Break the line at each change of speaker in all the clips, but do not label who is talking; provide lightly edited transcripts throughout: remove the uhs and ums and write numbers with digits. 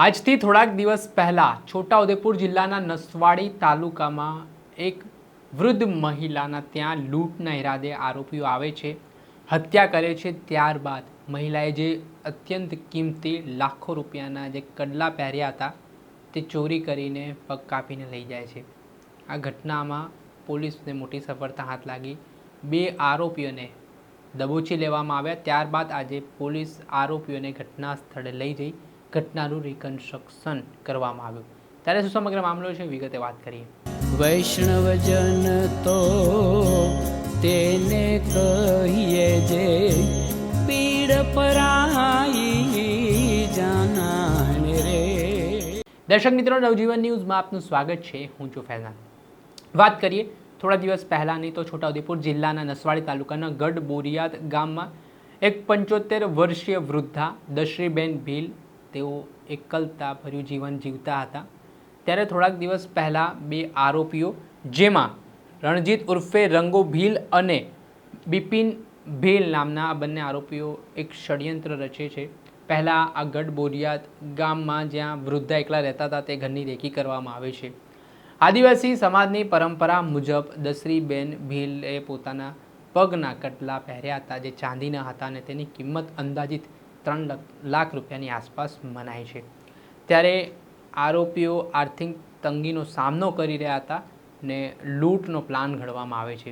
આજથી થોડાક દિવસ પહેલાં છોટાઉદેપુર જિલ્લાના નસવાડી તાલુકામાં એક વૃદ્ધ મહિલાના ત્યાં લૂંટના ઈરાદે આરોપીઓ આવે છે, હત્યા કરે છે। ત્યારબાદ મહિલાએ જે અત્યંત કિંમતી લાખો રૂપિયાના જે કડલા પહેર્યા હતા તે ચોરી કરીને પગ કાપીને લઈ જાય છે। આ ઘટનામાં પોલીસને મોટી સફળતા હાથ લાગી। બે આરોપીઓને દબોચી લેવામાં આવ્યા। ત્યારબાદ આજે પોલીસ આરોપીઓને ઘટના સ્થળે લઈ જઈ ઘટનાનું રિકન્સ્ટ્રક્શન કરવામાં આવ્યું। ત્યારે શું સમગ્ર મામલો છે, વિગતે વાત કરીએ।
વૈષ્ણવજન તો તેને કહીએ જે પીડ પરાઈ જાનાને રે।
દર્શક મિત્રો, નવજીવન ન્યૂઝમાં આપનું સ્વાગત છે। હું છું ફૈઝાન। વાત કરીએ થોડા દિવસ પહેલાંની તો છોટાઉદેપુર જિલ્લાના નસવાડી તાલુકાના ગઢ બોરિયાદ ગામમાં એક 75 વર્ષીય વૃદ્ધા દશરીબેન ભીલ તેઓ એકલતા ભર્યું જીવન જીવતા હતા। ત્યારે થોડાક દિવસ પહેલાં બે આરોપીઓ જેમાં રણજીત ઉર્ફે રંગો ભીલ અને બિપિન ભીલ નામના આ બંને આરોપીઓ એક ષડયંત્ર રચે છે। પહેલાં આ ગઢ બોરિયાદ ગામમાં જ્યાં વૃદ્ધા એકલા રહેતા હતા તે ઘરની રેકી કરવામાં આવે છે। આદિવાસી સમાજની પરંપરા મુજબ દશરીબેન ભીલે પોતાના પગના કડલા પહેર્યા હતા જે ચાંદીના હતા અને તેની કિંમત અંદાજિત 3 લાખ રૂપિયાની આસપાસ મનાય છે। ત્યારે આરોપીઓ આર્થિક તંગીનો સામનો કરી રહ્યા હતા ને લૂંટનો પ્લાન ઘડવામાં આવે છે।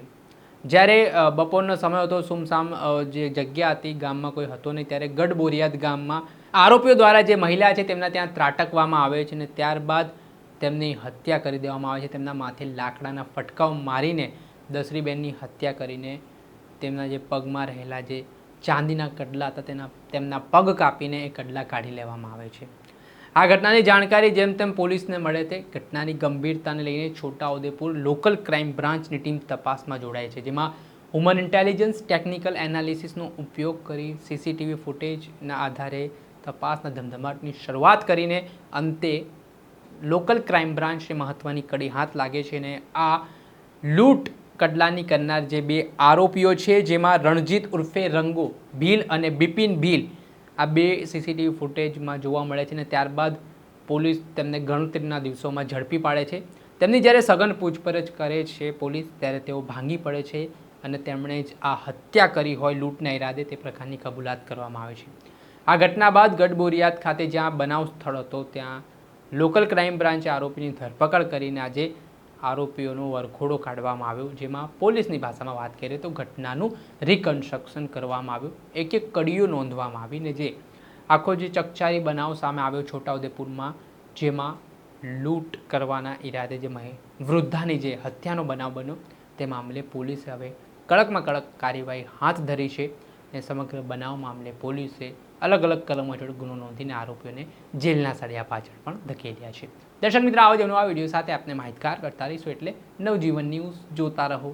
જ્યારે બપોરનો સમય હતો, સુમસામ જે જગ્યા હતી, ગામમાં કોઈ હતો નહીં, ત્યારે ગઢ બોરિયાદ ગામમાં આરોપીઓ દ્વારા જે મહિલા છે તેમના ત્યાં ત્રાટકવામાં આવે છે અને ત્યારબાદ તેમની હત્યા કરી દેવામાં આવે છે। તેમના માથે લાકડાના ફટકાઓ મારીને દશરીબેનની હત્યા કરીને તેમના જે પગમાં રહેલા જે ચાંદીના કડલા હતા તેમના પગ કાપીને એ કડલા કાઢી લેવામાં આવે છે। આ ઘટનાની જાણકારી જેમ તેમ પોલીસને મળે તે ઘટનાની ગંભીરતાને લઈને છોટાઉદેપુર લોકલ ક્રાઇમ બ્રાન્ચની ટીમ તપાસમાં જોડાય છે, જેમાં હ્યુમન ઇન્ટેલિજન્સ ટેકનિકલ એનાલિસિસનો ઉપયોગ કરી સીસીટીવી ફૂટેજના આધારે તપાસના ધમધમાટની શરૂઆત કરીને અંતે લોકલ ક્રાઇમ બ્રાન્ચને મહત્ત્વની કડી હાથ લાગે છે અને આ લૂંટ કડલાની કરનાર જે બે આરોપીઓ છે, જેમાં રણજીત ઉર્ફે રંગો ભીલ અને બિપિન ભીલ, આ બે સીસીટીવી ફૂટેજમાં જોવા મળે છે અને ત્યારબાદ પોલીસ તેમને ગણતરીના દિવસોમાં ઝડપી પાડે છે। તેમની જ્યારે સઘન પૂછપરછ કરે છે પોલીસ, ત્યારે તેઓ ભાંગી પડે છે અને તેમણે જ આ હત્યા કરી હોય લૂંટના ઈરાદે તે પ્રકારની કબૂલાત કરવામાં આવે છે। આ ઘટના બાદ ગઢ બોરિયાદ ખાતે જ્યાં બનાવ સ્થળ હતો ત્યાં લોકલ ક્રાઇમ બ્રાન્ચે આરોપીની ધરપકડ કરીને આજે આરોપીઓનો વરઘોડો કાઢવામાં આવ્યો, જેમાં પોલીસની ભાષામાં વાત કરીએ તો ઘટનાનું રિકન્સ્ટ્રક્શન કરવામાં આવ્યું, એક એક કડીઓ નોંધવામાં આવીને જે આખો જે ચકચારી બનાવ સામે આવ્યો છોટાઉદેપુરમાં, જેમાં લૂંટ કરવાના ઈરાદે જે વૃદ્ધાની જે હત્યાનો બનાવ બન્યો તે મામલે પોલીસે હવે કડકમાં કડક કાર્યવાહી હાથ ધરી છે અને સમગ્ર બનાવ મામલે પોલીસે અલગ અલગ કલમો હેઠળ ગુનો નોંધીને આરોપીઓને જેલના સળિયા પાછળ પણ ધકેલ્યા છે। દર્શક મિત્રો, આવો જ આ વિડીયો સાથે આપને માહિતગાર કરતા રહીશું, એટલે નવજીવન ન્યૂઝ જોતા રહો।